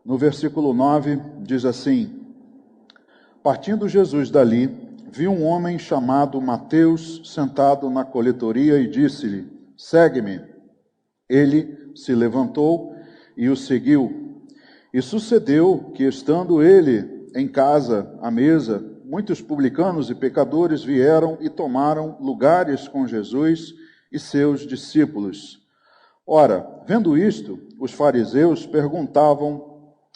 No versículo 9, diz assim: Partindo Jesus dali, viu um homem chamado Mateus sentado na coletoria e disse-lhe: Segue-me. Ele se levantou e o seguiu. E sucedeu que, estando ele em casa, à mesa, muitos publicanos e pecadores vieram e tomaram lugares com Jesus e seus discípulos. Ora, vendo isto, os fariseus perguntavam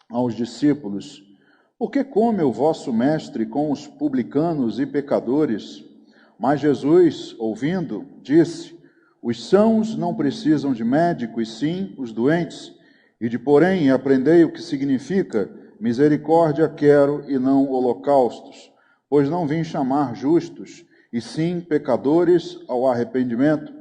aos discípulos: Por que come o vosso mestre com os publicanos e pecadores? Mas Jesus, ouvindo, disse: Os sãos não precisam de médico, e sim os doentes. Porém, aprendei o que significa: misericórdia quero e não holocaustos, pois não vim chamar justos, e sim pecadores ao arrependimento.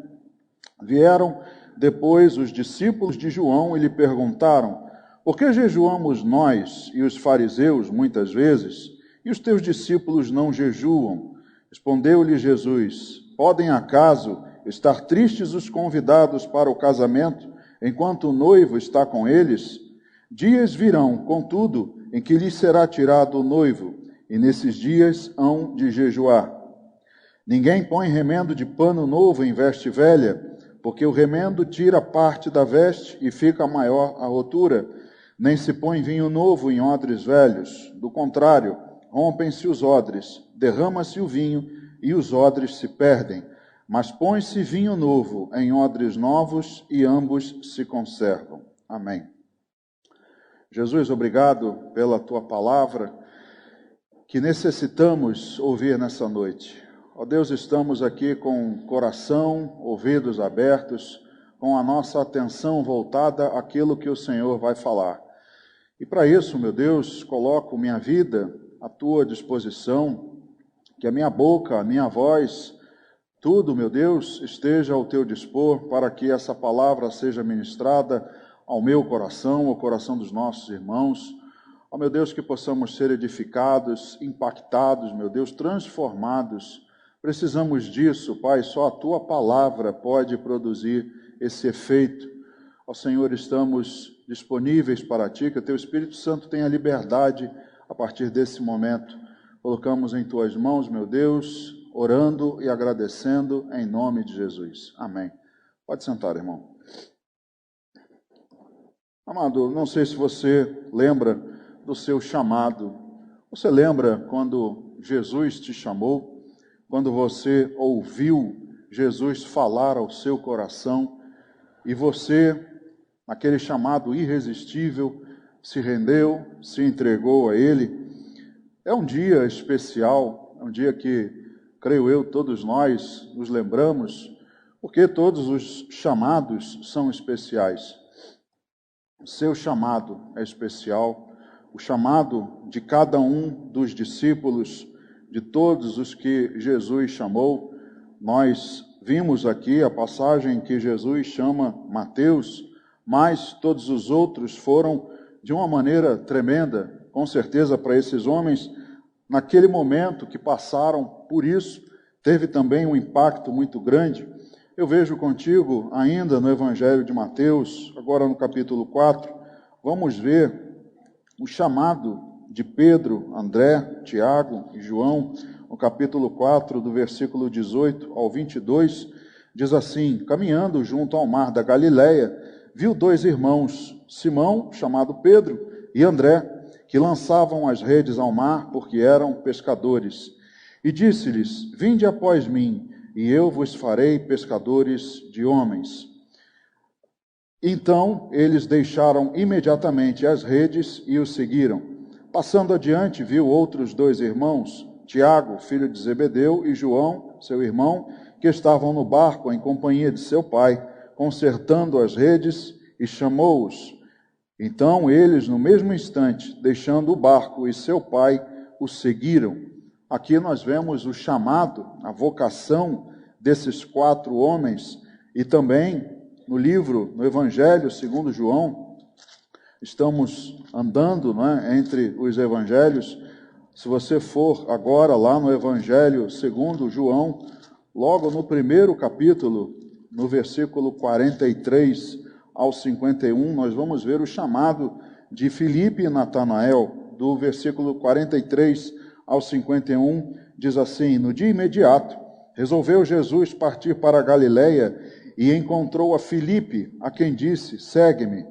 Vieram depois os discípulos de João e lhe perguntaram: Por que jejuamos nós e os fariseus muitas vezes, e os teus discípulos não jejuam? Respondeu-lhe Jesus: Podem acaso estar tristes os convidados para o casamento, enquanto o noivo está com eles? Dias virão, contudo, em que lhes será tirado o noivo, e nesses dias hão de jejuar. Ninguém põe remendo de pano novo em veste velha, porque o remendo tira parte da veste e fica maior a rotura. Nem se põe vinho novo em odres velhos. Do contrário, rompem-se os odres, derrama-se o vinho e os odres se perdem. Mas põe-se vinho novo em odres novos e ambos se conservam. Amém. Jesus, obrigado pela tua palavra que necessitamos ouvir nessa noite. Ó Deus, estamos aqui com coração, ouvidos abertos, com a nossa atenção voltada àquilo que o Senhor vai falar. E para isso, meu Deus, coloco minha vida à tua disposição, que a minha boca, a minha voz, tudo, meu Deus, esteja ao teu dispor para que essa palavra seja ministrada ao meu coração, ao coração dos nossos irmãos. Ó meu Deus, que possamos ser edificados, impactados, meu Deus, transformados. Precisamos disso, Pai, só a tua palavra pode produzir esse efeito. Ó Senhor, estamos disponíveis para ti, que o teu Espírito Santo tenha liberdade a partir desse momento. Colocamos em tuas mãos, meu Deus, orando e agradecendo em nome de Jesus. Amém. Pode sentar, irmão. Amado, não sei se você lembra do seu chamado. Você lembra quando Jesus te chamou? Quando você ouviu Jesus falar ao seu coração e você, naquele chamado irresistível, se rendeu, se entregou a Ele? É um dia especial, é um dia que, creio eu, todos nós nos lembramos, porque todos os chamados são especiais. O seu chamado é especial, o chamado de cada um dos discípulos, de todos os que Jesus chamou. Nós vimos aqui a passagem que Jesus chama Mateus, mas todos os outros foram de uma maneira tremenda, com certeza para esses homens, naquele momento que passaram por isso, teve também um impacto muito grande. Eu vejo contigo ainda no Evangelho de Mateus, agora no capítulo 4, vamos ver o chamado de Pedro, André, Tiago e João, no capítulo 4, do versículo 18 ao 22, diz assim: Caminhando junto ao mar da Galileia, viu dois irmãos, Simão, chamado Pedro, e André, que lançavam as redes ao mar, porque eram pescadores. E disse-lhes: Vinde após mim, e eu vos farei pescadores de homens. Então eles deixaram imediatamente as redes e o seguiram. Passando adiante, viu outros dois irmãos, Tiago, filho de Zebedeu, e João, seu irmão, que estavam no barco em companhia de seu pai, consertando as redes, e chamou-os. Então eles, no mesmo instante, deixando o barco e seu pai, o seguiram. Aqui nós vemos o chamado, a vocação desses 4 homens, e também no livro, no Evangelho segundo João, estamos andando, entre os evangelhos. Se você for agora lá no Evangelho segundo João, logo no primeiro capítulo, no versículo 43 ao 51, nós vamos ver o chamado de Filipe e Natanael, do versículo 43 ao 51, diz assim: no dia imediato, resolveu Jesus partir para a Galiléia e encontrou a Filipe, a quem disse: segue-me.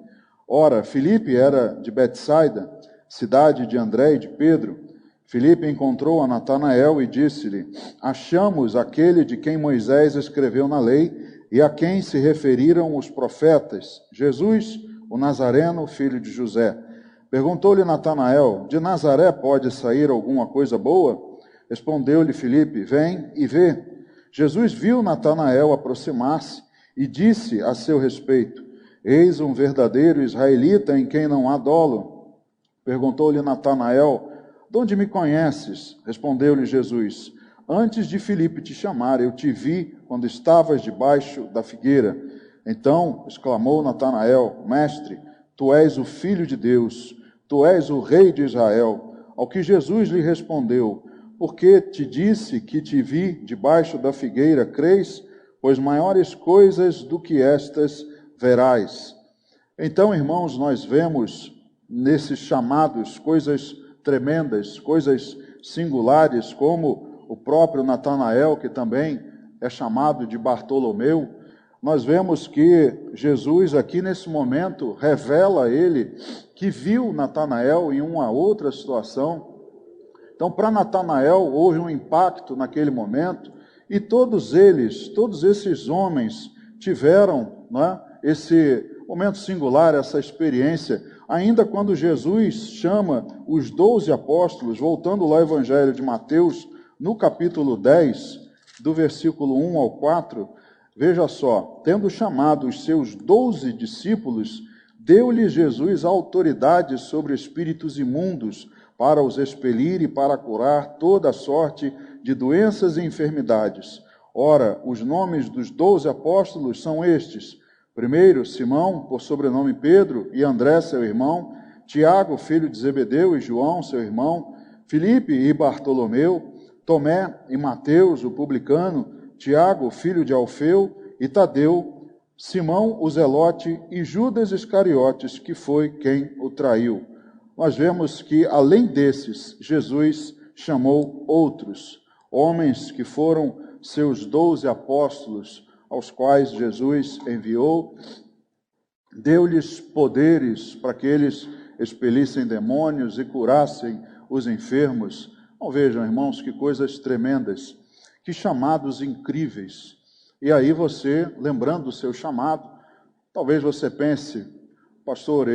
Ora, Filipe era de Betsaida, cidade de André e de Pedro. Filipe encontrou a Natanael e disse-lhe: achamos aquele de quem Moisés escreveu na lei e a quem se referiram os profetas, Jesus, o Nazareno, filho de José. Perguntou-lhe Natanael: de Nazaré pode sair alguma coisa boa? Respondeu-lhe Filipe: vem e vê. Jesus viu Natanael aproximar-se e disse a seu respeito: eis um verdadeiro israelita em quem não há dolo. Perguntou-lhe Natanael: de onde me conheces? Respondeu-lhe Jesus: antes de Filipe te chamar, eu te vi quando estavas debaixo da figueira. Então exclamou Natanael: mestre, tu és o Filho de Deus, tu és o Rei de Israel. Ao que Jesus lhe respondeu: porque te disse que te vi debaixo da figueira, crês? Pois maiores coisas do que estas verás. Então, irmãos, nós vemos nesses chamados coisas tremendas, coisas singulares, como o próprio Natanael, que também é chamado de Bartolomeu. Nós vemos que Jesus aqui nesse momento revela a ele que viu Natanael em uma outra situação. Então, para Natanael houve um impacto naquele momento e todos esses homens tiveram, né, esse momento singular, essa experiência. Ainda quando Jesus chama os 12 apóstolos, voltando lá ao Evangelho de Mateus, no capítulo 10, do versículo 1 ao 4, veja só: tendo chamado os seus 12 discípulos, deu-lhes Jesus autoridade sobre espíritos imundos, para os expelir e para curar toda sorte de doenças e enfermidades. Ora, os nomes dos 12 apóstolos são estes: primeiro, Simão, por sobrenome Pedro, e André, seu irmão, Tiago, filho de Zebedeu, e João, seu irmão, Filipe e Bartolomeu, Tomé e Mateus, o publicano, Tiago, filho de Alfeu, e Tadeu, Simão, o zelote, e Judas Iscariotes, que foi quem o traiu. Nós vemos que, além desses, Jesus chamou outros, homens que foram seus 12 apóstolos, aos quais Jesus enviou, deu-lhes poderes para que eles expelissem demônios e curassem os enfermos. Então, vejam, irmãos, que coisas tremendas, que chamados incríveis. E aí você, lembrando do seu chamado, talvez você pense: pastor,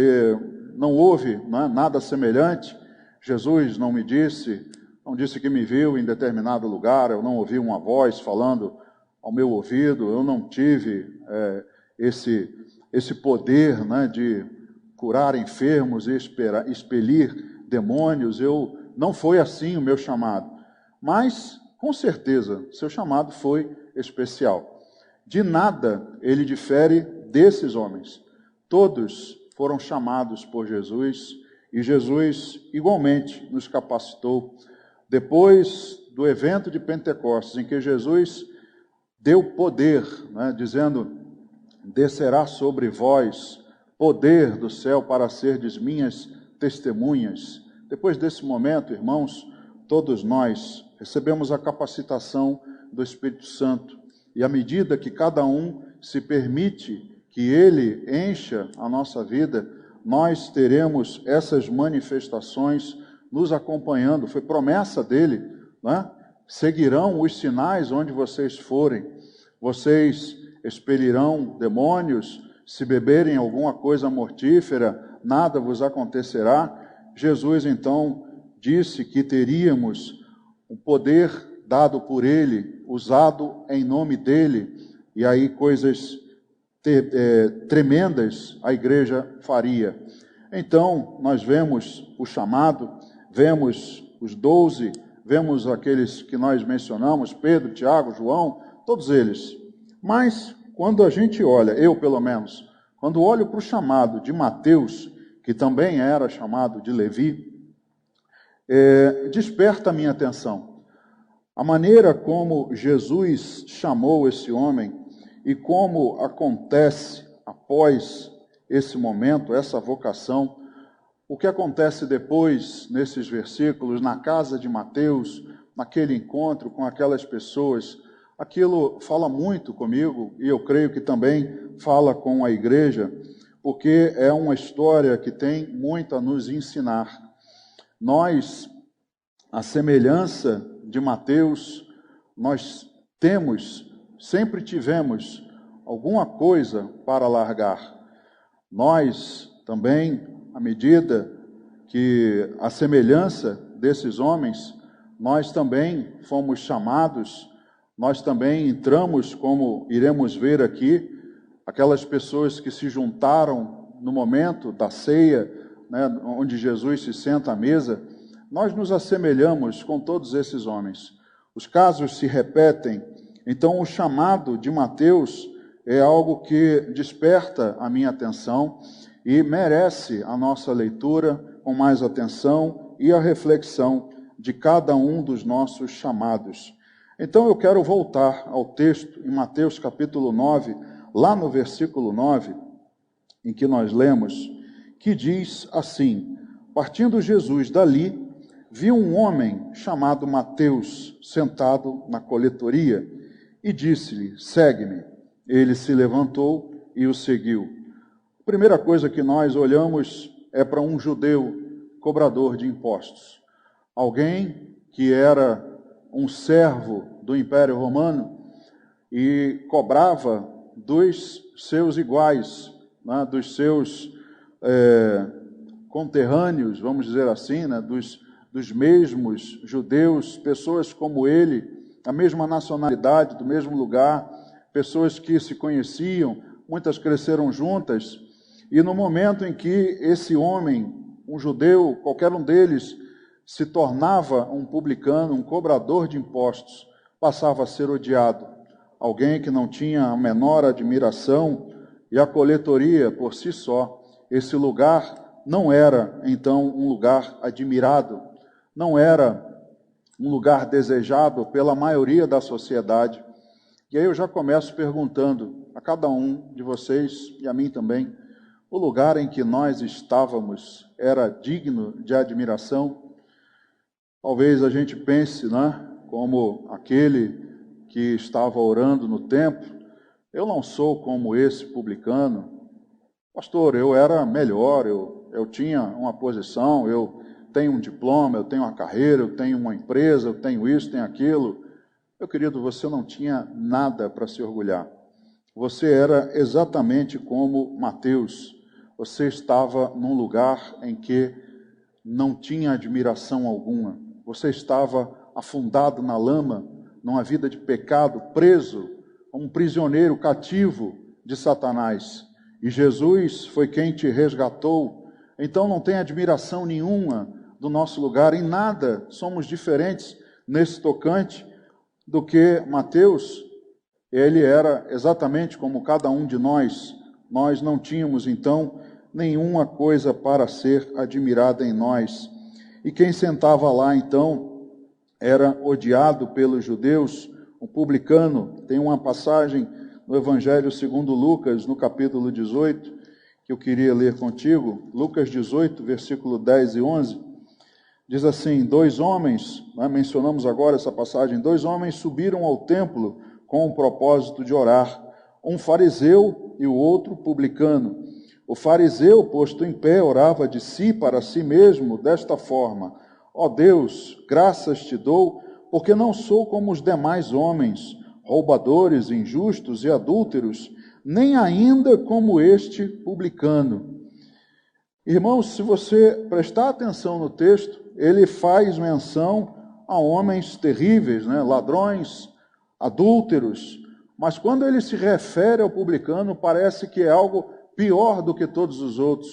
não houve nada semelhante, Jesus não me disse, não disse que me viu em determinado lugar, eu não ouvi uma voz falando ao meu ouvido, eu não tive esse poder, de curar enfermos e expelir demônios. Não foi assim o meu chamado. Mas, com certeza, seu chamado foi especial. De nada ele difere desses homens. Todos foram chamados por Jesus e Jesus igualmente nos capacitou. Depois do evento de Pentecostes, em que Jesus deu poder, dizendo: descerá sobre vós poder do céu para serdes minhas testemunhas. Depois desse momento, irmãos, todos nós recebemos a capacitação do Espírito Santo. E à medida que cada um se permite que Ele encha a nossa vida, nós teremos essas manifestações nos acompanhando. Foi promessa dele, seguirão os sinais onde vocês forem. Vocês expelirão demônios, se beberem alguma coisa mortífera, nada vos acontecerá. Jesus, então, disse que teríamos o poder dado por Ele, usado em nome dEle, e aí coisas tremendas a igreja faria. Então, nós vemos o chamado, vemos os 12, vemos aqueles que nós mencionamos, Pedro, Tiago, João, todos eles. Mas, quando a gente olha, eu pelo menos, quando olho para o chamado de Mateus, que também era chamado de Levi, desperta a minha atenção. A maneira como Jesus chamou esse homem e como acontece após esse momento, essa vocação, o que acontece depois, nesses versículos, na casa de Mateus, naquele encontro com aquelas pessoas, aquilo fala muito comigo, e eu creio que também fala com a igreja, porque é uma história que tem muito a nos ensinar. Nós, a semelhança de Mateus, nós sempre tivemos alguma coisa para largar. Nós também, à medida que a semelhança desses homens, nós também fomos chamados, nós também entramos, como iremos ver aqui, aquelas pessoas que se juntaram no momento da ceia, né, onde Jesus se senta à mesa, nós nos assemelhamos com todos esses homens. Os casos se repetem, então o chamado de Mateus é algo que desperta a minha atenção e merece a nossa leitura com mais atenção e a reflexão de cada um dos nossos chamados. Então eu quero voltar ao texto em Mateus capítulo 9, lá no versículo 9, em que nós lemos, que diz assim: partindo Jesus dali, viu um homem chamado Mateus sentado na coletoria e disse-lhe: segue-me. Ele se levantou e o seguiu. A primeira coisa que nós olhamos é para um judeu cobrador de impostos. Alguém que era um servo do Império Romano e cobrava dos seus iguais, né, dos seus conterrâneos, vamos dizer assim, né, dos mesmos judeus, pessoas como ele, a mesma nacionalidade, do mesmo lugar, pessoas que se conheciam, muitas cresceram juntas, e no momento em que esse homem, um judeu, qualquer um deles, se tornava um publicano, um cobrador de impostos, passava a ser odiado. Alguém que não tinha a menor admiração, e a coletoria por si só, esse lugar não era então um lugar admirado, não era um lugar desejado pela maioria da sociedade. E aí eu já começo perguntando a cada um de vocês, e a mim também, o lugar em que nós estávamos era digno de admiração? Talvez a gente pense, né, como aquele que estava orando no templo: eu não sou como esse publicano. Pastor, eu era melhor, eu tinha uma posição, eu tenho um diploma, eu tenho uma carreira, eu tenho uma empresa, eu tenho isso, tenho aquilo. Meu querido, você não tinha nada para se orgulhar. Você era exatamente como Mateus. Você estava num lugar em que não tinha admiração alguma. Você estava afundado na lama, numa vida de pecado, preso, um prisioneiro cativo de Satanás. E Jesus foi quem te resgatou. Então não tem admiração nenhuma do nosso lugar, em nada somos diferentes nesse tocante do que Mateus. Ele era exatamente como cada um de nós. Nós não tínhamos então nenhuma coisa para ser admirada em nós. E quem sentava lá então era odiado pelos judeus, um publicano. Tem uma passagem no Evangelho segundo Lucas, no capítulo 18, que eu queria ler contigo. Lucas 18, versículo 10 e 11, diz assim: dois homens, mencionamos agora essa passagem, dois homens subiram ao templo com o propósito de orar, um fariseu e o outro publicano. O fariseu, posto em pé, orava de si para si mesmo desta forma: ó Deus, graças te dou, porque não sou como os demais homens, roubadores, injustos e adúlteros, nem ainda como este publicano. Irmãos, se você prestar atenção no texto, ele faz menção a homens terríveis, né? Ladrões, adúlteros, mas quando ele se refere ao publicano, parece que é algo pior do que todos os outros,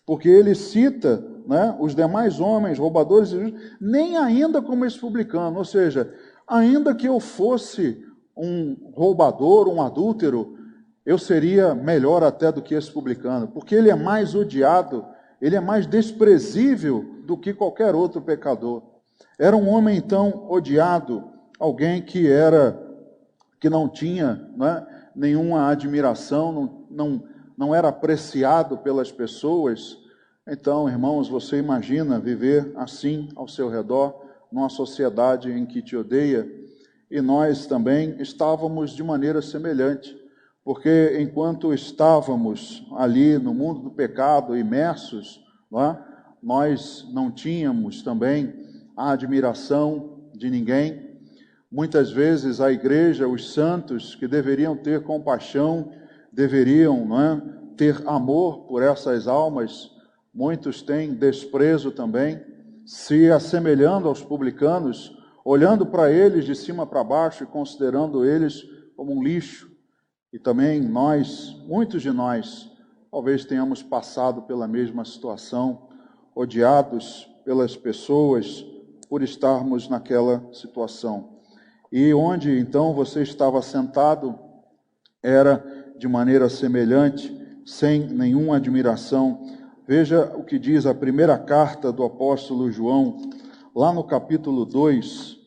porque ele cita, né, os demais homens, roubadores, nem ainda como esse publicano, ou seja, ainda que eu fosse um roubador, um adúltero, eu seria melhor até do que esse publicano, porque ele é mais odiado, ele é mais desprezível do que qualquer outro pecador. Era um homem então odiado, alguém que não tinha, né, nenhuma admiração, não era apreciado pelas pessoas, Então, irmãos, você imagina viver assim ao seu redor, numa sociedade em que te odeia, e nós também estávamos de maneira semelhante, porque enquanto estávamos ali no mundo do pecado, imersos, nós não tínhamos também a admiração de ninguém. Muitas vezes a igreja, os santos que deveriam ter compaixão, deveriam ter amor por essas almas, muitos têm desprezo também, se assemelhando aos publicanos, olhando para eles de cima para baixo e considerando eles como um lixo. E também nós, muitos de nós, talvez tenhamos passado pela mesma situação, odiados pelas pessoas por estarmos naquela situação. E onde então você estava sentado era de maneira semelhante, sem nenhuma admiração. Veja o que diz a primeira carta do apóstolo João, lá no capítulo 2,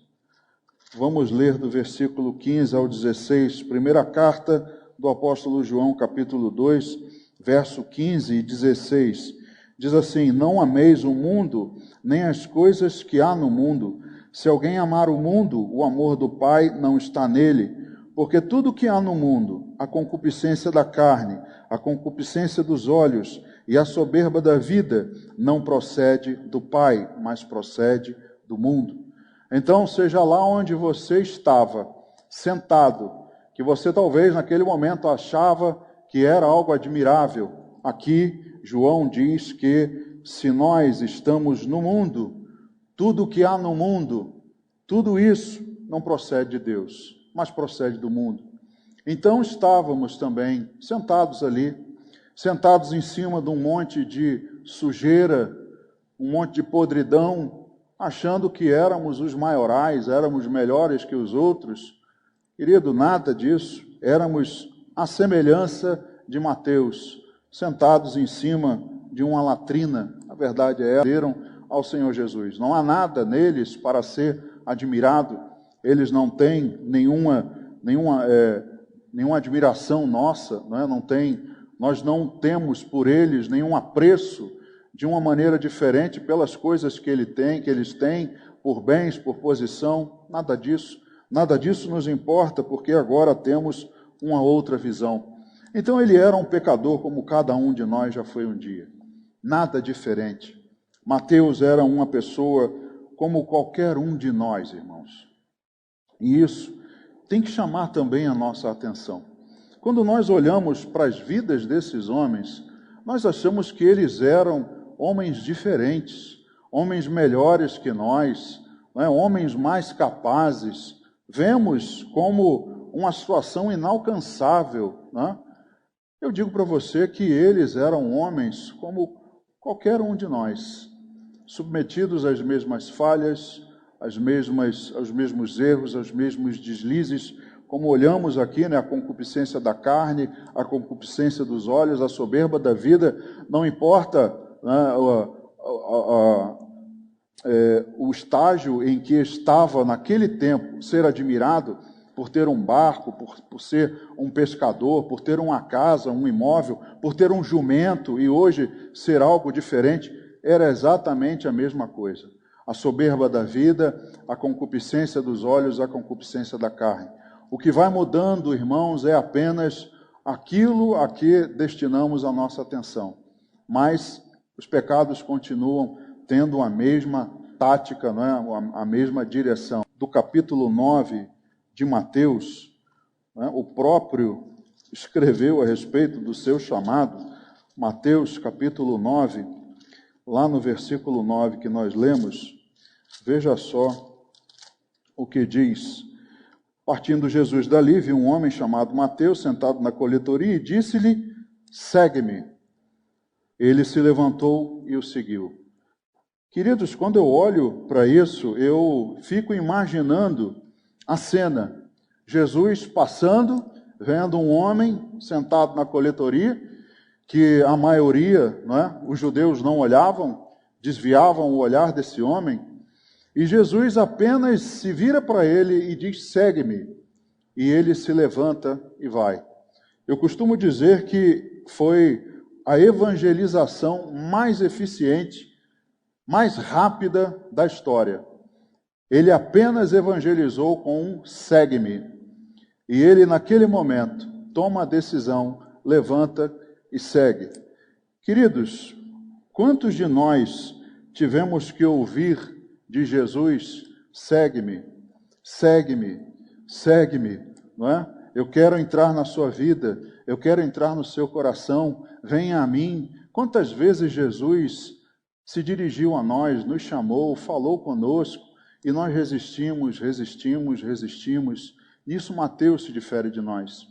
vamos ler do versículo 15 ao 16, primeira carta do apóstolo João, capítulo 2, verso 15 e 16, diz assim: não ameis o mundo, nem as coisas que há no mundo. Se alguém amar o mundo, o amor do Pai não está nele, porque tudo que há no mundo, a concupiscência da carne, a concupiscência dos olhos e a soberba da vida, não procede do Pai, mas procede do mundo. Então, seja lá onde você estava, sentado, que você talvez naquele momento achava que era algo admirável, aqui João diz que se nós estamos no mundo, tudo o que há no mundo, tudo isso não procede de Deus, mas procede do mundo. Então estávamos também sentados ali, sentados em cima de um monte de sujeira, um monte de podridão, achando que éramos os maiorais, éramos melhores que os outros. Querido, nada disso. Éramos a semelhança de Mateus, sentados em cima de uma latrina. A verdade é, deram ao Senhor Jesus. Não há nada neles para ser admirado. Eles não têm nenhuma admiração nossa, nós não temos por eles nenhum apreço de uma maneira diferente pelas coisas que eles têm, por bens, por posição, nada disso nos importa, porque agora temos uma outra visão. Então ele era um pecador como cada um de nós já foi um dia, nada diferente. Mateus era uma pessoa como qualquer um de nós, irmãos, e isso tem que chamar também a nossa atenção. Quando nós olhamos para as vidas desses homens, nós achamos que eles eram homens diferentes, homens melhores que nós, homens mais capazes. Vemos como uma situação inalcançável. Eu digo para você que eles eram homens como qualquer um de nós, submetidos às mesmas falhas, aos mesmos erros, aos mesmos deslizes, como olhamos aqui, a concupiscência da carne, a concupiscência dos olhos, a soberba da vida, não importa o estágio em que estava naquele tempo, ser admirado por ter um barco, por ser um pescador, por ter uma casa, um imóvel, por ter um jumento e hoje ser algo diferente, era exatamente a mesma coisa. A soberba da vida, a concupiscência dos olhos, a concupiscência da carne. O que vai mudando, irmãos, é apenas aquilo a que destinamos a nossa atenção. Mas os pecados continuam tendo a mesma tática, a mesma direção. Do capítulo 9 de Mateus, o próprio escreveu a respeito do seu chamado. Mateus capítulo 9, lá no versículo 9 que nós lemos, veja só o que diz. Partindo Jesus dali, viu um homem chamado Mateus sentado na coletoria e disse-lhe: segue-me. Ele se levantou e o seguiu. Queridos, quando eu olho para isso, eu fico imaginando a cena. Jesus passando, vendo um homem sentado na coletoria, que a maioria, os judeus não olhavam, desviavam o olhar desse homem, e Jesus apenas se vira para ele e diz: segue-me, e ele se levanta e vai. Eu costumo dizer que foi a evangelização mais eficiente, mais rápida da história. Ele apenas evangelizou com um segue-me. E ele, naquele momento, toma a decisão, levanta e segue. Queridos, quantos de nós tivemos que ouvir de Jesus, segue-me, segue-me, segue-me, não é? Eu quero entrar na sua vida, eu quero entrar no seu coração, venha a mim. Quantas vezes Jesus se dirigiu a nós, nos chamou, falou conosco, e nós resistimos. Nisso Mateus se difere de nós.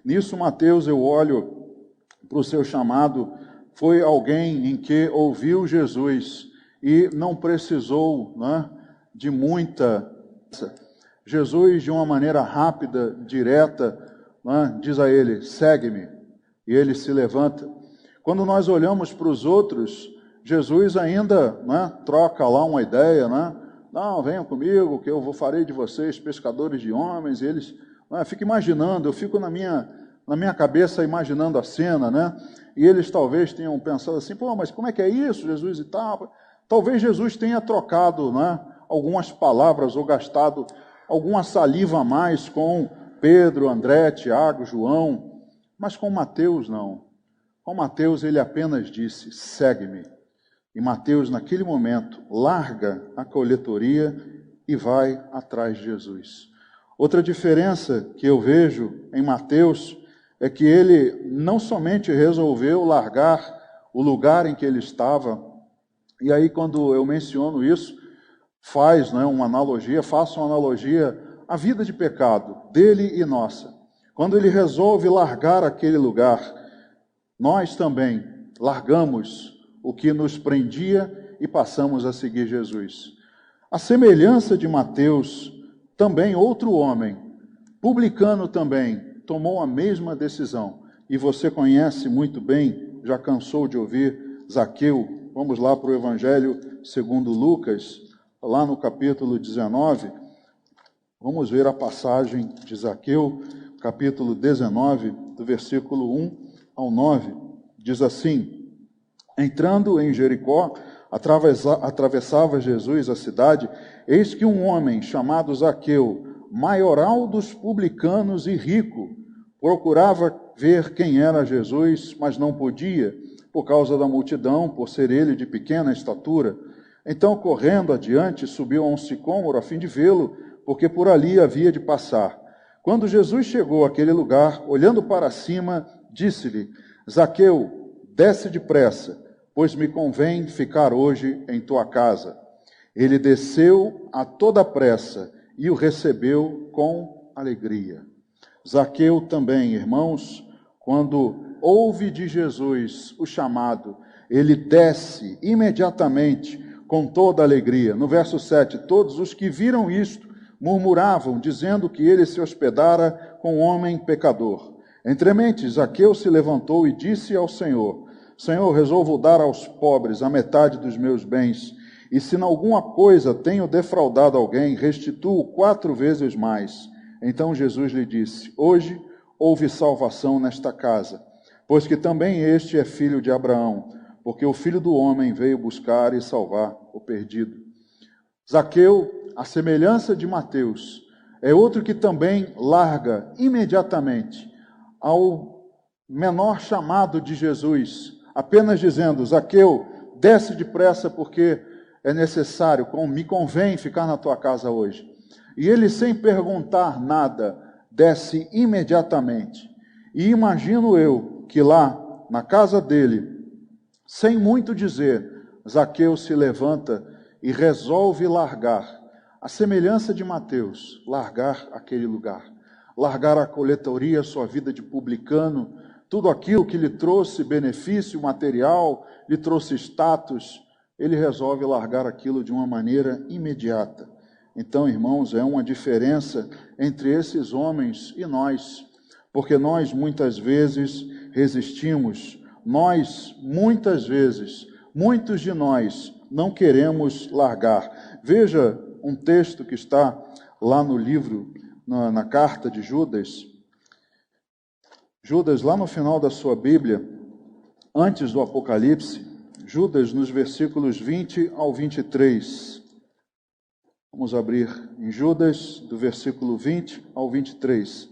Nisso Mateus, eu olho para o seu chamado, foi alguém em que ouviu Jesus e não precisou, né, de muita... Jesus, de uma maneira rápida, direta, né, diz a ele, segue-me, e ele se levanta. Quando nós olhamos para os outros, Jesus ainda, né, troca lá uma ideia, né? Não, venham comigo, que eu farei de vocês pescadores de homens. E eles, né, fico imaginando, eu fico na minha cabeça imaginando a cena, né? E eles talvez tenham pensado assim, pô, mas como é que é isso, Jesus e tal? Talvez Jesus tenha trocado, né, algumas palavras ou gastado alguma saliva a mais com Pedro, André, Tiago, João, mas com Mateus não. Com Mateus ele apenas disse, segue-me. E Mateus, naquele momento, larga a coletoria e vai atrás de Jesus. Outra diferença que eu vejo em Mateus é que ele não somente resolveu largar o lugar em que ele estava, e aí quando eu menciono isso, faço uma analogia à vida de pecado dele e nossa. Quando ele resolve largar aquele lugar, nós também largamos o que nos prendia e passamos a seguir Jesus. A semelhança de Mateus, também outro homem, publicano também, tomou a mesma decisão. E você conhece muito bem, já cansou de ouvir, Zaqueu. Vamos lá para o Evangelho segundo Lucas, lá no capítulo 19. Vamos ver a passagem de Zaqueu, capítulo 19, do versículo 1 ao 9. Diz assim, entrando em Jericó, atravessava Jesus a cidade, eis que um homem chamado Zaqueu, maioral dos publicanos e rico, procurava ver quem era Jesus, mas não podia, por causa da multidão, por ser ele de pequena estatura. Então, correndo adiante, subiu a um sicômoro a fim de vê-lo, porque por ali havia de passar. Quando Jesus chegou àquele lugar, olhando para cima, disse-lhe, Zaqueu, desce depressa, pois me convém ficar hoje em tua casa. Ele desceu a toda pressa e o recebeu com alegria. Zaqueu também, irmãos, quando ouve de Jesus o chamado, ele desce imediatamente com toda alegria. No verso 7, todos os que viram isto murmuravam, dizendo que ele se hospedara com um homem pecador. Entremente, Zaqueu se levantou e disse ao Senhor, Senhor, resolvo dar aos pobres a metade dos meus bens, e se em alguma coisa tenho defraudado alguém, restituo 4 vezes mais. Então Jesus lhe disse, hoje houve salvação nesta casa, pois que também este é filho de Abraão, porque o Filho do Homem veio buscar e salvar o perdido. Zaqueu, a semelhança de Mateus, é outro que também larga imediatamente ao menor chamado de Jesus, apenas dizendo, Zaqueu, desce depressa porque é necessário, me convém ficar na tua casa hoje. E ele, sem perguntar nada, desce imediatamente. E imagino eu que lá, na casa dele, sem muito dizer, Zaqueu se levanta e resolve largar, a semelhança de Mateus, largar aquele lugar, largar a coletoria, sua vida de publicano, tudo aquilo que lhe trouxe benefício material, lhe trouxe status, ele resolve largar aquilo de uma maneira imediata. Então, irmãos, é uma diferença entre esses homens e nós, porque nós muitas vezes resistimos, nós muitas vezes, muitos de nós não queremos largar. Veja um texto que está lá no livro, na carta de Judas. Judas, lá no final da sua Bíblia, antes do Apocalipse, Judas, nos versículos 20 ao 23. Vamos abrir em Judas, do versículo 20 ao 23.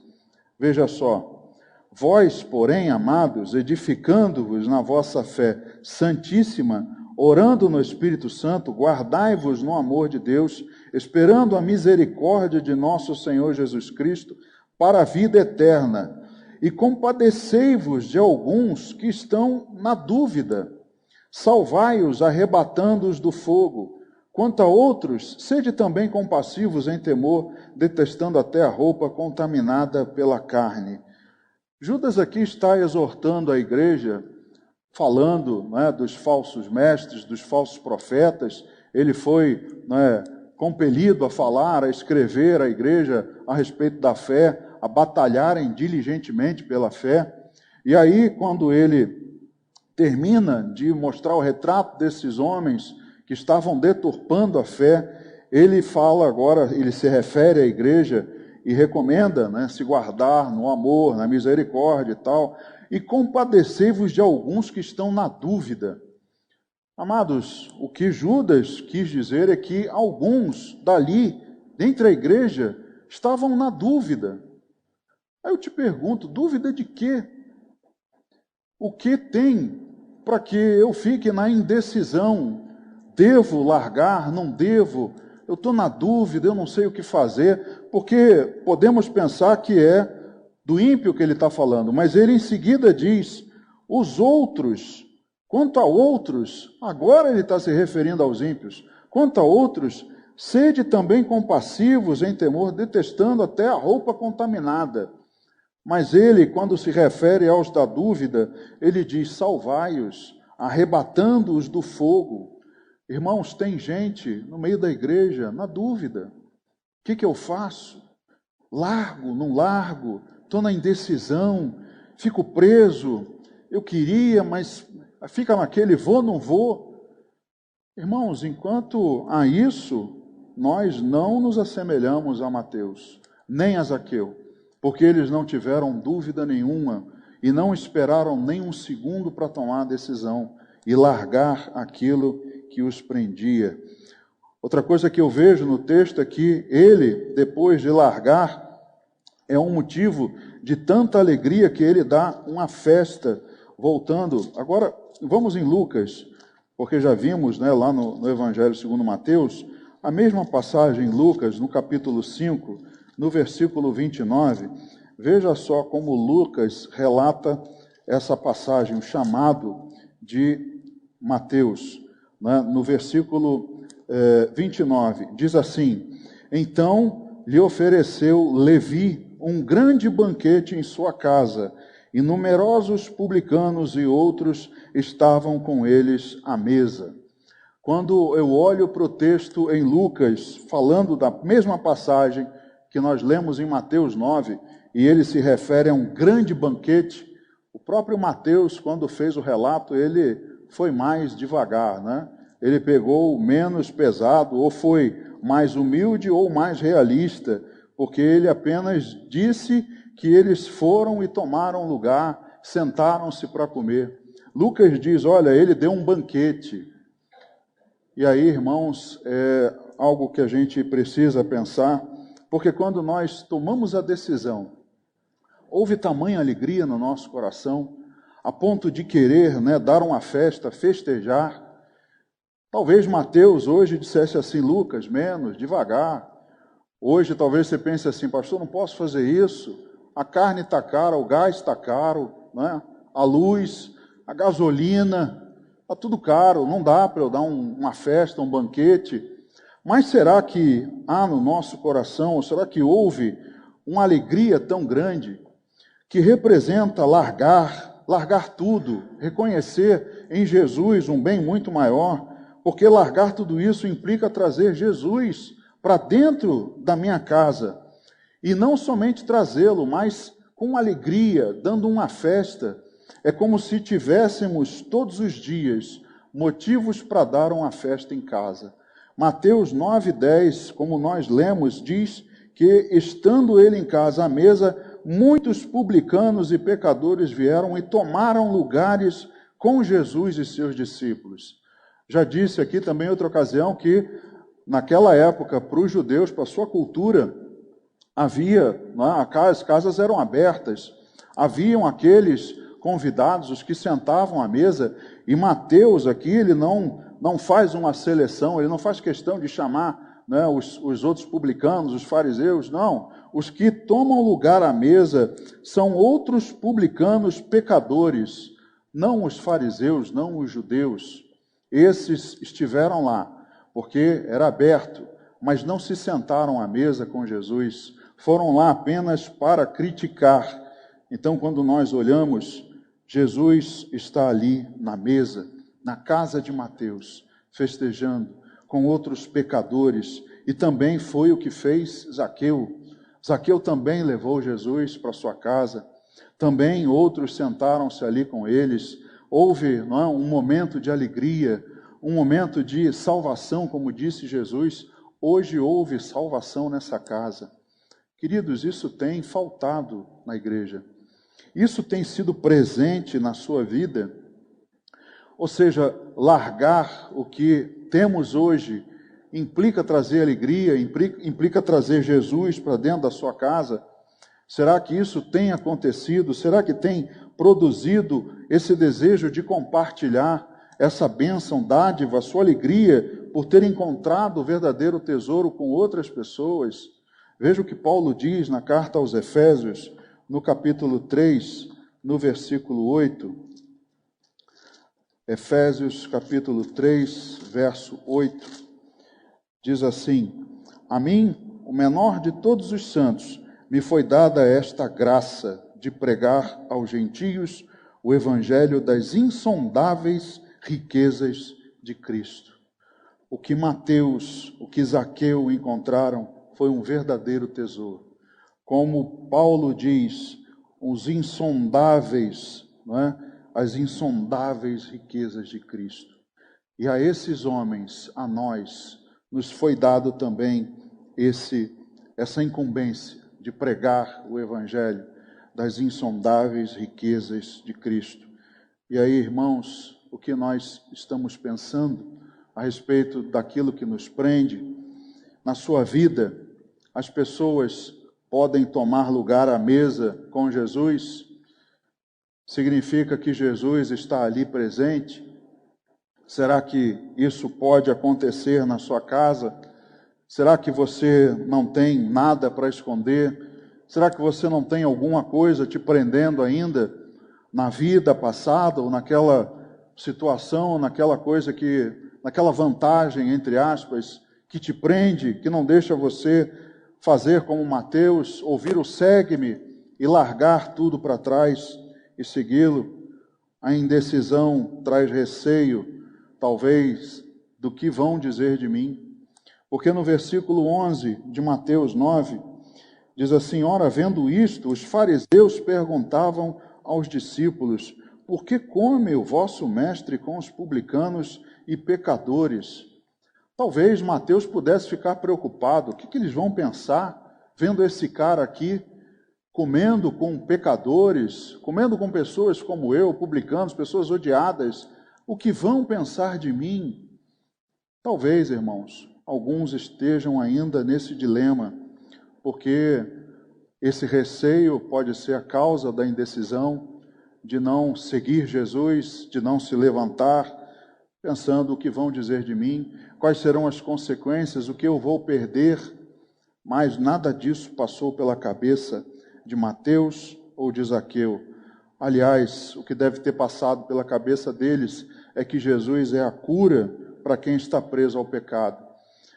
Veja só. Vós, porém, amados, edificando-vos na vossa fé santíssima, orando no Espírito Santo, guardai-vos no amor de Deus, esperando a misericórdia de nosso Senhor Jesus Cristo para a vida eterna. E compadecei-vos de alguns que estão na dúvida. Salvai-os, arrebatando-os do fogo. Quanto a outros, sede também compassivos em temor, detestando até a roupa contaminada pela carne. Judas aqui está exortando a igreja, falando dos falsos mestres, dos falsos profetas. Ele foi compelido a falar, a escrever à igreja a respeito da fé, a batalharem diligentemente pela fé. E aí, quando ele termina de mostrar o retrato desses homens que estavam deturpando a fé, ele fala agora, ele se refere à igreja e recomenda se guardar no amor, na misericórdia e tal, e compadecei-vos de alguns que estão na dúvida. Amados, o que Judas quis dizer é que alguns dali, dentre a igreja, estavam na dúvida. Aí eu te pergunto, dúvida de quê? O que tem para que eu fique na indecisão? Devo largar? Não devo? Eu estou na dúvida, eu não sei o que fazer, porque podemos pensar que é do ímpio que ele está falando, mas ele em seguida diz, os outros, quanto a outros, agora ele está se referindo aos ímpios, quanto a outros, sede também compassivos em temor, detestando até a roupa contaminada. Mas ele, quando se refere aos da dúvida, ele diz, salvai-os, arrebatando-os do fogo. Irmãos, tem gente no meio da igreja na dúvida. O que eu faço? Largo, não largo? Estou na indecisão, fico preso. Eu queria, mas fica naquele vou, não vou. Irmãos, enquanto a isso, nós não nos assemelhamos a Mateus, nem a Zaqueu, porque eles não tiveram dúvida nenhuma e não esperaram nem um segundo para tomar a decisão e largar aquilo que os prendia. Outra coisa que eu vejo no texto é que ele, depois de largar, é um motivo de tanta alegria que ele dá uma festa, voltando. Agora, vamos em Lucas, porque já vimos lá no Evangelho segundo Mateus, a mesma passagem em Lucas, no capítulo 5, no versículo 29, veja só como Lucas relata essa passagem, o chamado de Mateus. No versículo 29, diz assim, então lhe ofereceu Levi um grande banquete em sua casa, e numerosos publicanos e outros estavam com eles à mesa. Quando eu olho para o texto em Lucas, falando da mesma passagem que nós lemos em Mateus 9, e ele se refere a um grande banquete, o próprio Mateus, quando fez o relato, ele foi mais devagar, Ele pegou o menos pesado, ou foi mais humilde ou mais realista, porque ele apenas disse que eles foram e tomaram lugar, sentaram-se para comer. Lucas diz, olha, ele deu um banquete. E aí, irmãos, é algo que a gente precisa pensar, porque quando nós tomamos a decisão, houve tamanha alegria no nosso coração, a ponto de querer dar uma festa, festejar. Talvez Mateus hoje dissesse assim, Lucas, menos, devagar. Hoje talvez você pense assim, pastor, não posso fazer isso. A carne está cara, o gás está caro, a luz, a gasolina, está tudo caro, não dá para eu dar uma festa, um banquete. Mas será que há no nosso coração, ou será que houve uma alegria tão grande que representa largar tudo, reconhecer em Jesus um bem muito maior, porque largar tudo isso implica trazer Jesus para dentro da minha casa, e não somente trazê-lo, mas com alegria, dando uma festa. É como se tivéssemos todos os dias motivos para dar uma festa em casa. Mateus 9:10, como nós lemos, diz que, estando ele em casa à mesa, muitos publicanos e pecadores vieram e tomaram lugares com Jesus e seus discípulos. Já disse aqui também em outra ocasião que, naquela época, para os judeus, para a sua cultura, havia, as casas eram abertas, haviam aqueles convidados, os que sentavam à mesa, e Mateus aqui, ele não faz uma seleção, ele não faz questão de chamar os outros publicanos, os fariseus, não. Os que tomam lugar à mesa são outros publicanos pecadores, não os fariseus, não os judeus. Esses estiveram lá, porque era aberto, mas não se sentaram à mesa com Jesus, foram lá apenas para criticar. Então, quando nós olhamos, Jesus está ali na mesa, na casa de Mateus, festejando com outros pecadores, e também foi o que fez Zaqueu. Zaqueu também levou Jesus para sua casa, também outros sentaram-se ali com eles. Houve um momento de alegria, um momento de salvação, como disse Jesus. Hoje houve salvação nessa casa. Queridos, isso tem faltado na igreja. Isso tem sido presente na sua vida. Ou seja, largar o que temos hoje implica trazer alegria, implica trazer Jesus para dentro da sua casa. Será que isso tem acontecido? Será que tem produzido esse desejo de compartilhar essa bênção, dádiva, a sua alegria por ter encontrado o verdadeiro tesouro com outras pessoas? Veja o que Paulo diz na carta aos Efésios, no capítulo 3, no versículo 8. Efésios capítulo 3, verso 8. Diz assim: a mim, o menor de todos os santos, me foi dada esta graça de pregar aos gentios o evangelho das insondáveis riquezas de Cristo. O que Mateus, o que Zaqueu encontraram foi um verdadeiro tesouro. Como Paulo diz, os insondáveis, as insondáveis riquezas de Cristo. E a esses homens, a nós, nos foi dado também essa incumbência de pregar o evangelho das insondáveis riquezas de Cristo. E aí, irmãos, o que nós estamos pensando a respeito daquilo que nos prende? Na sua vida, as pessoas podem tomar lugar à mesa com Jesus? Significa que Jesus está ali presente? Será que isso pode acontecer na sua casa? Será que você não tem nada para esconder? Será que você não tem alguma coisa te prendendo ainda na vida passada, ou naquela situação, naquela vantagem, entre aspas, que te prende, que não deixa você fazer como Mateus, ouvir o segue-me e largar tudo para trás e segui-lo? A indecisão traz receio, talvez, do que vão dizer de mim. Porque no versículo 11 de Mateus 9, diz assim: ora, vendo isto, os fariseus perguntavam aos discípulos: por que come o vosso mestre com os publicanos e pecadores? Talvez Mateus pudesse ficar preocupado. O que eles vão pensar vendo esse cara aqui comendo com pecadores, comendo com pessoas como eu, publicanos, pessoas odiadas? O que vão pensar de mim? Talvez, irmãos, alguns estejam ainda nesse dilema, porque esse receio pode ser a causa da indecisão, de não seguir Jesus, de não se levantar, pensando o que vão dizer de mim, quais serão as consequências, o que eu vou perder. Mas nada disso passou pela cabeça de Mateus ou de Zaqueu. Aliás, o que deve ter passado pela cabeça deles é que Jesus é a cura para quem está preso ao pecado.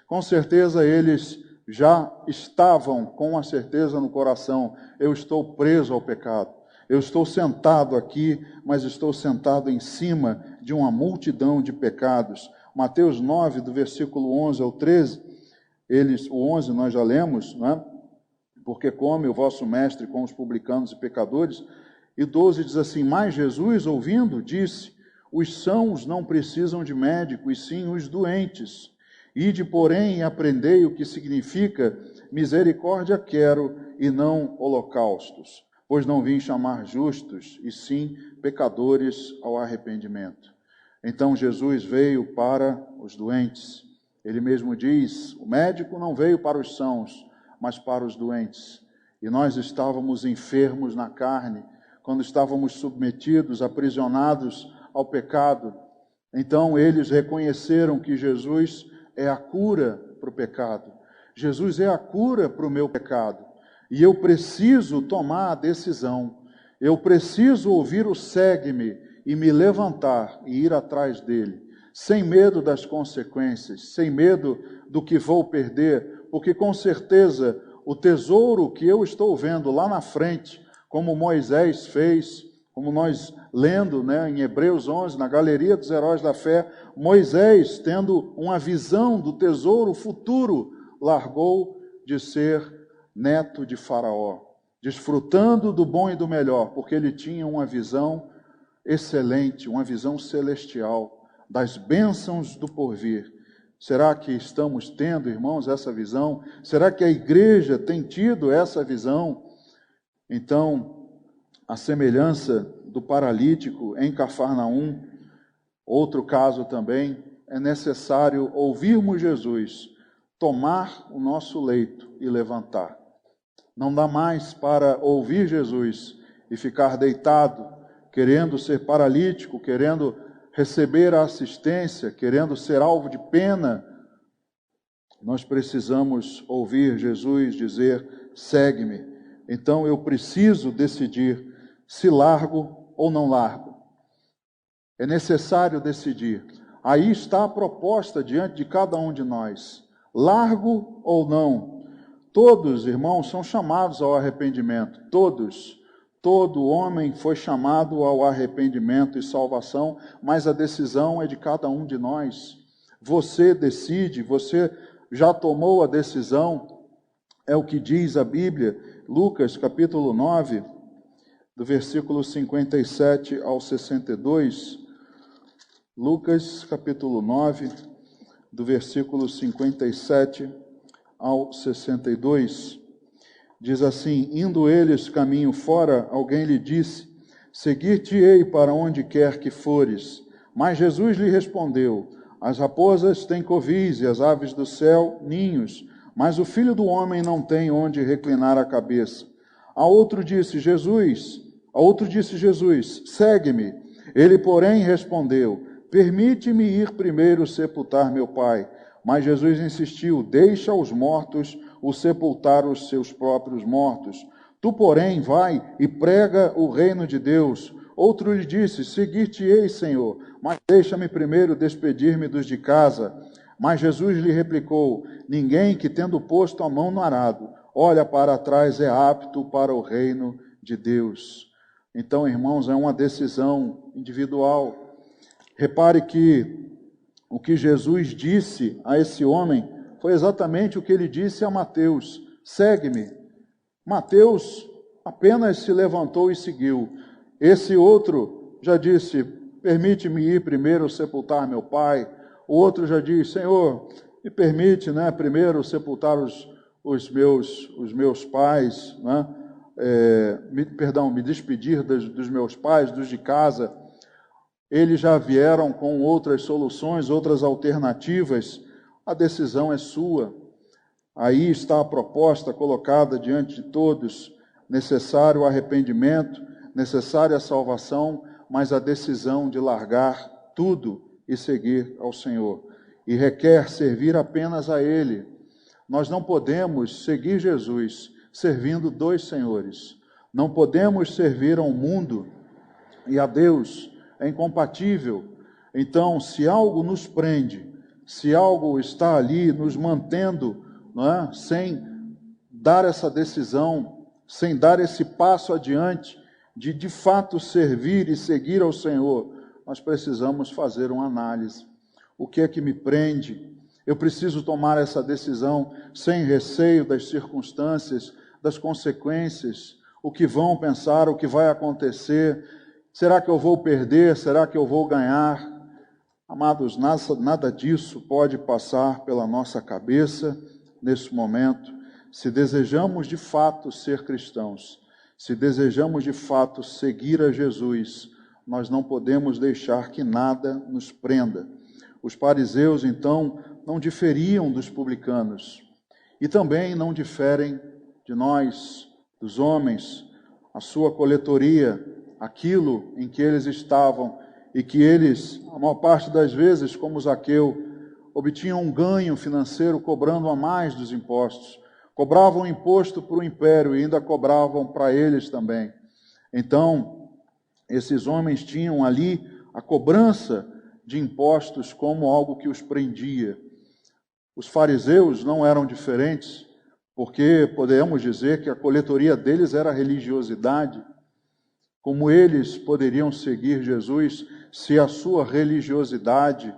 Com certeza eles já estavam com a certeza no coração: eu estou preso ao pecado. Eu estou sentado aqui, mas estou sentado em cima de uma multidão de pecados. Mateus 9, do versículo 11 ao 13, o 11 nós já lemos, não é? Porque come o vosso mestre com os publicanos e pecadores. E 12 diz assim: mas Jesus, ouvindo, disse: os sãos não precisam de médico, e sim os doentes. Ide, porém, e aprendei o que significa misericórdia quero, e não holocaustos. pois não vim chamar justos, e sim pecadores ao arrependimento. Então Jesus veio para os doentes. Ele mesmo diz, o médico não veio para os sãos, mas para os doentes. E nós estávamos enfermos na carne, quando estávamos submetidos, aprisionados ao pecado. Então eles reconheceram que Jesus é a cura para o pecado. Jesus é a cura para o meu pecado. E eu preciso tomar a decisão. Eu preciso ouvir o segue-me e me levantar e ir atrás dele, sem medo das consequências, sem medo do que vou perder, porque com certeza o tesouro que eu estou vendo lá na frente, como Moisés fez, como nós lendo, em Hebreus 11, na galeria dos heróis da fé, Moisés, tendo uma visão do tesouro futuro, largou de ser neto de Faraó, desfrutando do bom e do melhor, porque ele tinha uma visão excelente, uma visão celestial, das bênçãos do porvir. Será que estamos tendo, irmãos, essa visão? Será que a igreja tem tido essa visão? Então, a semelhança do paralítico em Cafarnaum, outro caso também, é necessário ouvirmos Jesus, tomar o nosso leito e levantar. Não dá mais para ouvir Jesus e ficar deitado, querendo ser paralítico, querendo receber a assistência, querendo ser alvo de pena. Nós precisamos ouvir Jesus dizer, segue-me. Então eu preciso decidir se largo ou não largo. É necessário decidir. Aí está a proposta diante de cada um de nós. Largo ou não? Todos, irmãos, são chamados ao arrependimento. Todos. Todo homem foi chamado ao arrependimento e salvação, mas a decisão é de cada um de nós. Você decide, você já tomou a decisão, é o que diz a Bíblia, Lucas capítulo 9, do versículo 57 ao 62. Lucas capítulo 9, do versículo 57 ao 62. Diz assim, indo eles caminho fora, alguém lhe disse, seguir-te-ei para onde quer que fores. Mas Jesus lhe respondeu, as raposas têm covis e as aves do céu ninhos, mas o Filho do Homem não tem onde reclinar a cabeça. A outro disse Jesus, segue-me. Ele, porém, respondeu, permite-me ir primeiro sepultar meu Pai. Mas Jesus insistiu, deixa os mortos o sepultar os seus próprios mortos. Tu, porém, vai e prega o reino de Deus. Outro lhe disse, seguir-te-ei, Senhor, mas deixa-me primeiro despedir-me dos de casa. Mas Jesus lhe replicou, ninguém que tendo posto a mão no arado, olha para trás é apto para o reino de Deus. Então, irmãos, é uma decisão individual. Repare que o que Jesus disse a esse homem foi exatamente o que ele disse a Mateus, segue-me. Mateus apenas se levantou e seguiu. Esse outro já disse, permite-me ir primeiro sepultar meu pai. O outro já disse, Senhor, me permite primeiro sepultar os meus pais, me despedir dos meus pais, dos de casa. Eles já vieram com outras soluções, outras alternativas. A decisão é sua. Aí está a proposta colocada diante de todos. Necessário o arrependimento, necessária a salvação, mas a decisão de largar tudo e seguir ao Senhor. E requer servir apenas a Ele. Nós não podemos seguir Jesus servindo dois senhores. Não podemos servir ao mundo e a Deus. É incompatível. Então, se algo nos prende, se algo está ali nos mantendo, sem dar essa decisão, sem dar esse passo adiante, de fato servir e seguir ao Senhor, nós precisamos fazer uma análise. O que é que me prende? Eu preciso tomar essa decisão sem receio das circunstâncias, das consequências, o que vão pensar, o que vai acontecer. Será que eu vou perder? Será que eu vou ganhar? Amados, nada disso pode passar pela nossa cabeça nesse momento. Se desejamos de fato ser cristãos, Se desejamos de fato seguir a Jesus, nós não podemos deixar que nada nos prenda. Os fariseus, então, não diferiam dos publicanos e também não diferem de nós, dos homens. A sua coletoria, aquilo em que eles estavam e que eles, a maior parte das vezes, como Zaqueu, obtinham um ganho financeiro cobrando a mais dos impostos. Cobravam imposto para o império e ainda cobravam para eles também. Então, esses homens tinham ali a cobrança de impostos como algo que os prendia. Os fariseus não eram diferentes, porque podemos dizer que a coletoria deles era a religiosidade. Como eles poderiam seguir Jesus se a sua religiosidade,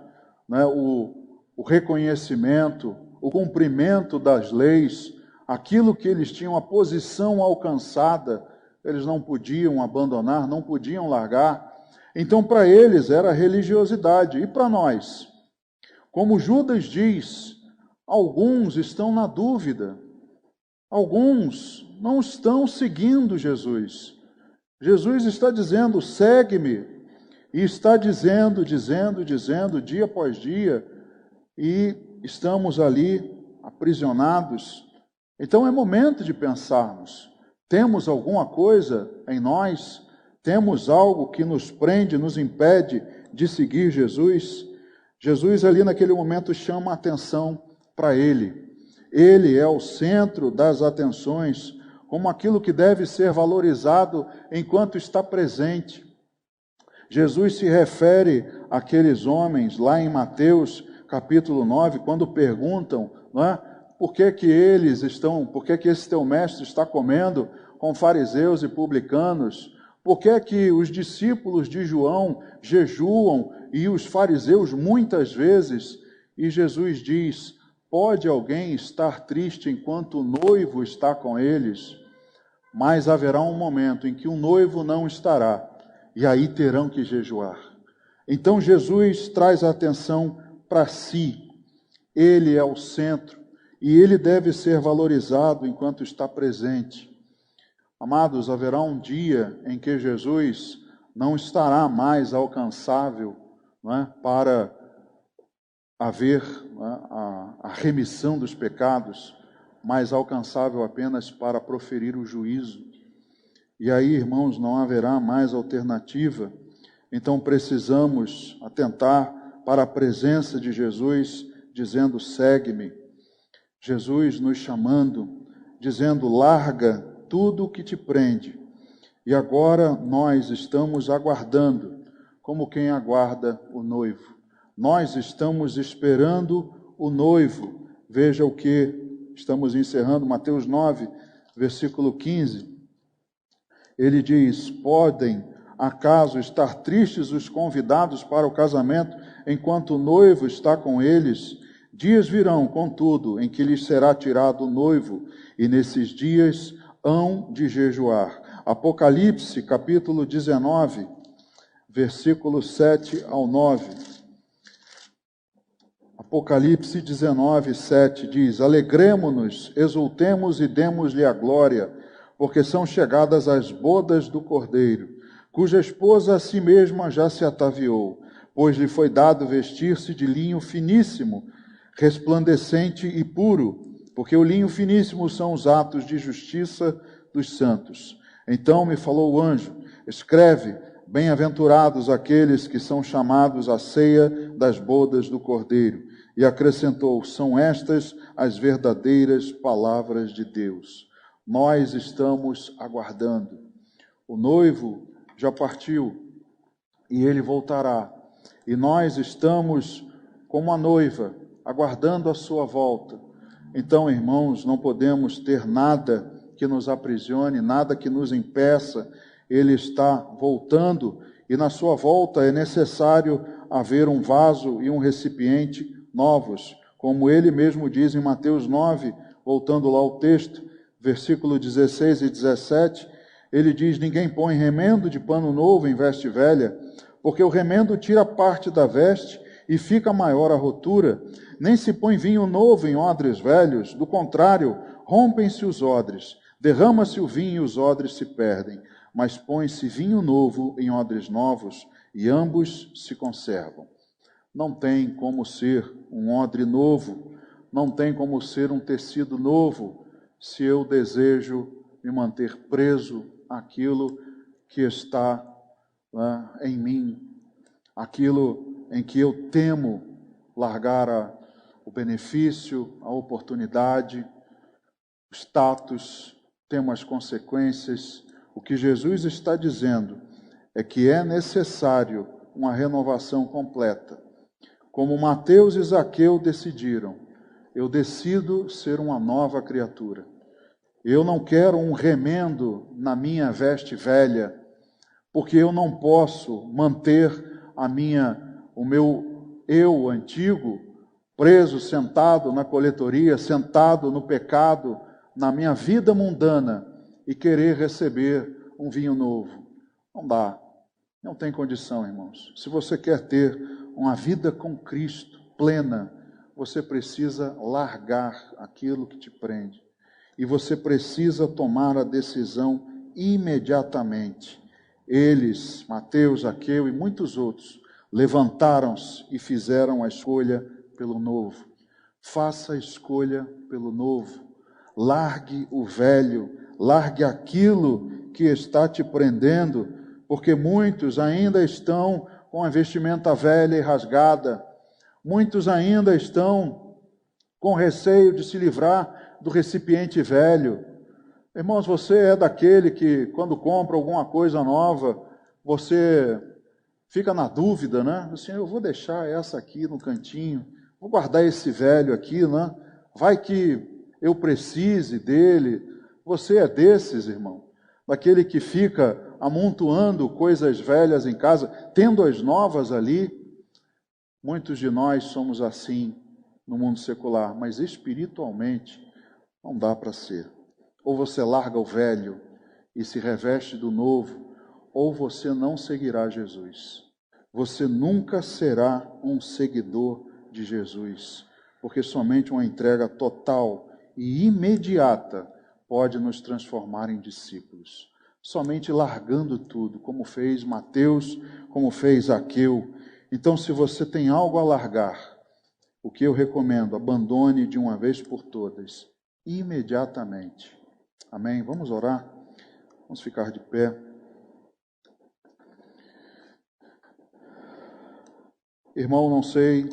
né, o reconhecimento, o cumprimento das leis, aquilo que eles tinham, a posição alcançada, eles não podiam abandonar, não podiam largar. Então, para eles era religiosidade. E para nós? Como Judas diz, alguns estão na dúvida. Alguns não estão seguindo Jesus. Jesus está dizendo, segue-me. E está dizendo, dia após dia. E estamos ali aprisionados. Então é momento de pensarmos. Temos alguma coisa em nós? Temos algo que nos prende, nos impede de seguir Jesus? Jesus ali naquele momento chama a atenção para Ele. Ele é o centro das atenções, como aquilo que deve ser valorizado enquanto está presente. Jesus se refere àqueles homens lá em Mateus capítulo 9, quando perguntam, não é? Por que esse teu mestre está comendo com fariseus e publicanos? Por que os discípulos de João jejuam e os fariseus muitas vezes? E Jesus diz, pode alguém estar triste enquanto o noivo está com eles? Mas haverá um momento em que o noivo não estará, e aí terão que jejuar. Então Jesus traz a atenção para si. Ele é o centro. E ele deve ser valorizado enquanto está presente. Amados, haverá um dia em que Jesus não estará mais alcançável, não é, para haver, não é, a remissão dos pecados, mas alcançável apenas para proferir o juízo. E aí, irmãos, não haverá mais alternativa. Então precisamos atentar para a presença de Jesus, dizendo, segue-me. Jesus nos chamando, dizendo, larga tudo o que te prende. E agora nós estamos aguardando, como quem aguarda o noivo. Nós estamos esperando o noivo. Veja o que estamos encerrando, Mateus 9, versículo 15. Ele diz, podem acaso estar tristes os convidados para o casamento, enquanto o noivo está com eles? Dias virão, contudo, em que lhes será tirado o noivo, e nesses dias hão de jejuar. Apocalipse, capítulo 19, versículo 7 ao 9. Apocalipse 19, 7 diz, alegremo-nos, exultemos e demos-lhe a glória, porque são chegadas as bodas do Cordeiro, cuja esposa a si mesma já se ataviou, pois lhe foi dado vestir-se de linho finíssimo, resplandecente e puro, porque o linho finíssimo são os atos de justiça dos santos. Então me falou o anjo, escreve, bem-aventurados aqueles que são chamados à ceia das bodas do Cordeiro. E acrescentou, são estas as verdadeiras palavras de Deus. Nós estamos aguardando. O noivo já partiu e ele voltará. E nós estamos como a noiva, aguardando a sua volta. Então, irmãos, não podemos ter nada que nos aprisione, nada que nos impeça. Ele está voltando e na sua volta é necessário haver um vaso e um recipiente novos, como ele mesmo diz em Mateus 9, voltando lá ao texto, versículo 16 e 17, ele diz, ninguém põe remendo de pano novo em veste velha, porque o remendo tira parte da veste e fica maior a rotura. Nem se põe vinho novo em odres velhos, do contrário, rompem-se os odres, Derrama-se o vinho e os odres se perdem, mas põe-se vinho novo em odres novos, e ambos se conservam. Não tem como ser um odre novo, não tem como ser um tecido novo, se eu desejo me manter preso àquilo que está em mim, aquilo em que eu temo largar o benefício, a oportunidade, o status, temo as consequências. O que Jesus está dizendo é que é necessário uma renovação completa. Como Mateus e Zaqueu decidiram, eu decido ser uma nova criatura. Eu não quero um remendo na minha veste velha, porque eu não posso manter o meu eu antigo preso, sentado na coletoria, sentado no pecado, na minha vida mundana, e querer receber um vinho novo. Não dá, não tem condição, irmãos. Se você quer ter uma vida com Cristo plena, você precisa largar aquilo que te prende. E você precisa tomar a decisão imediatamente. Eles, Mateus, Zaqueu e muitos outros, levantaram-se e fizeram a escolha pelo novo. Faça a escolha pelo novo. Largue o velho, largue aquilo que está te prendendo, porque muitos ainda estão com a vestimenta velha e rasgada. Muitos ainda estão com receio de se livrar do recipiente velho. Irmãos, você é daquele que, quando compra alguma coisa nova, você fica na dúvida, né? Assim, eu vou deixar essa aqui no cantinho, vou guardar esse velho aqui, né? Vai que eu precise dele. Você é desses, irmão, daquele que fica amontoando coisas velhas em casa, tendo as novas ali. Muitos de nós somos assim no mundo secular, mas espiritualmente não dá para ser. Ou você larga o velho e se reveste do novo, ou você não seguirá Jesus. Você nunca será um seguidor de Jesus, porque somente uma entrega total e imediata pode nos transformar em discípulos. Somente largando tudo, como fez Mateus, como fez Zaqueu. Então, se você tem algo a largar, o que eu recomendo, abandone de uma vez por todas, imediatamente. Amém? Vamos orar? Vamos ficar de pé. Irmão, não sei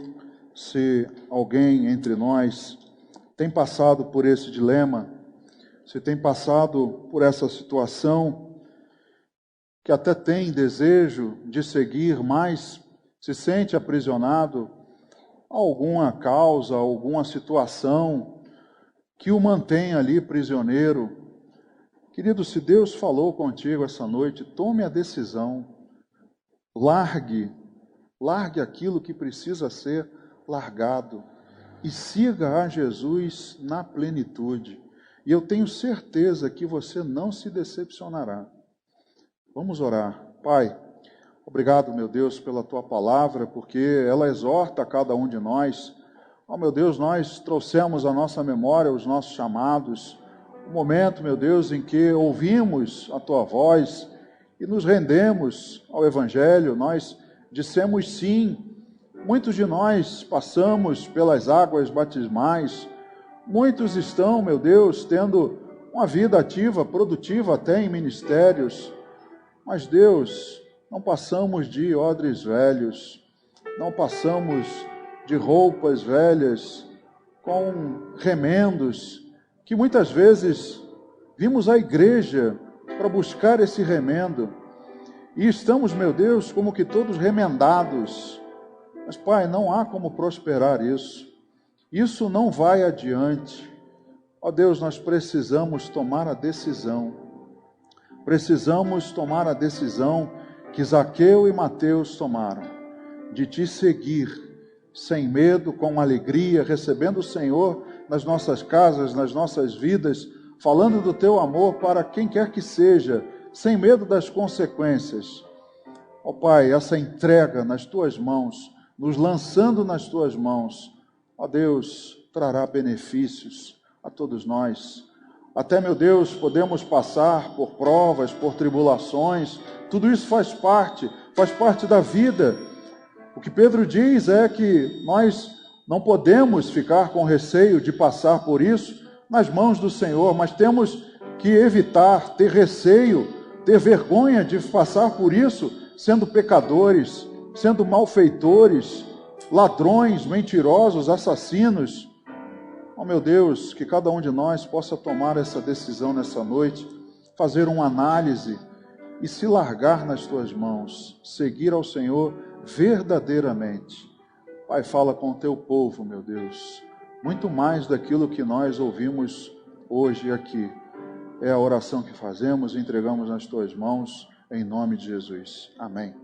se alguém entre nós tem passado por esse dilema, se tem passado por essa situação, que até tem desejo de seguir, mas se sente aprisionado a alguma causa, a alguma situação que o mantém ali prisioneiro. Querido, se Deus falou contigo essa noite, tome a decisão, largue aquilo que precisa ser largado e siga a Jesus na plenitude. E eu tenho certeza que você não se decepcionará. Vamos orar. Pai, obrigado, meu Deus, pela Tua palavra, porque ela exorta a cada um de nós. Ó, meu Deus, nós trouxemos à nossa memória os nossos chamados, o momento, meu Deus, em que ouvimos a Tua voz e nos rendemos ao Evangelho. Nós dissemos sim. Muitos de nós passamos pelas águas batismais. Muitos estão, meu Deus, tendo uma vida ativa, produtiva até em ministérios. Mas, Deus, não passamos de odres velhos, não passamos de roupas velhas com remendos, que muitas vezes vimos à igreja para buscar esse remendo. E estamos, meu Deus, como que todos remendados. Mas, Pai, não há como prosperar isso. Isso não vai adiante. Ó Deus, nós precisamos tomar a decisão. Precisamos tomar a decisão que Zaqueu e Mateus tomaram, de Te seguir, sem medo, com alegria, recebendo o Senhor nas nossas casas, nas nossas vidas, falando do Teu amor para quem quer que seja, sem medo das consequências. Ó Pai, essa entrega nas Tuas mãos, nos lançando nas Tuas mãos, ó Deus, trará benefícios a todos nós. Até, meu Deus, podemos passar por provas, por tribulações, tudo isso faz parte da vida. O que Pedro diz é que nós não podemos ficar com receio de passar por isso nas mãos do Senhor, mas temos que evitar, ter receio, ter vergonha de passar por isso sendo pecadores, sendo malfeitores, ladrões, mentirosos, assassinos. Oh, meu Deus, que cada um de nós possa tomar essa decisão nessa noite, fazer uma análise e se largar nas tuas mãos, seguir ao Senhor verdadeiramente. Pai, fala com o teu povo, meu Deus, muito mais daquilo que nós ouvimos hoje aqui. É a oração que fazemos e entregamos nas tuas mãos, em nome de Jesus. Amém.